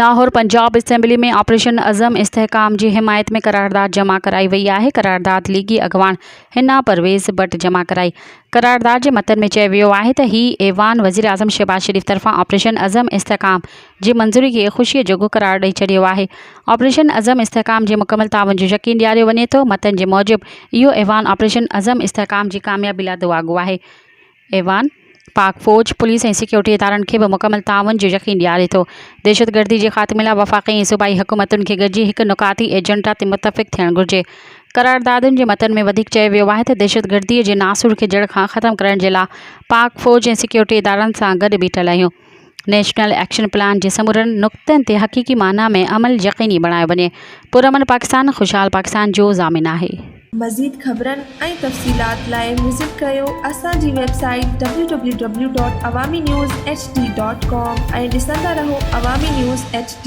Lahore Punjab assembly में operation अज़म इस्तेहकाम की हिमायत में करारदाद जमा कराई वई है। करारदाद लीगी अगवान हिना परवेज़ भट्ट जमा कराई। करारदाद के मतन में चयो वियो है त ही ऐवान वज़ीर आज़म शहबाज शरीफ तरफां ऑपरेशन अज़म इस्तेहकाम की मंजूरी के खुशी जोगो करार ॾेई छॾियो है। ऑपरेशन अज़म इस्तेहकाम के मुकम्मल तावन जो यकीन ॾियारियो वञे थो। मतन के मूजिब इहो ऐवान ऑपरेशन अज़म इस्तेहकाम की कामयाबी लाइ दुआगो है। ऐवान पाक फ़ौज पुलिस और सिक्योरिटी इदारन के भी मुकम्मल तावन जो यकीन ॾियारे थो। दहशतगर्दी के ख़ात्मे लाइ वफ़ाक़ी ऐं सूबाई हुकूमतुनि खे गॾिजी हिकु नुकाती एजेंडा ते मुतफ़िक़ थियणु घुरिजे। करारदादुनि जे मतन में वधीक चयो वियो आहे त दहशतगर्दी के नासूर के जड़ खां ख़त्म करण जे लाइ पाक फ़ौज ऐं सिक्योरिटी इदारनि सां गॾु बीठल आहियूं। नेशनल एक्शन प्लान के समूरनि नुक़्तनि ते हक़ीक़ी माना में अमल यकीनी बणायो वञे। पुरअमन पाकिस्तान खुशहाल पाकिस्तान जो ज़ामिन आहे। मज़ीद ख़बरनि ऐं तफ़सीलात लाइ विज़िट कयो असांजी वेबसाइट www.awamiNewsHD.com ऐं ॾिसंदा रहो अवामी न्यूज़ HD।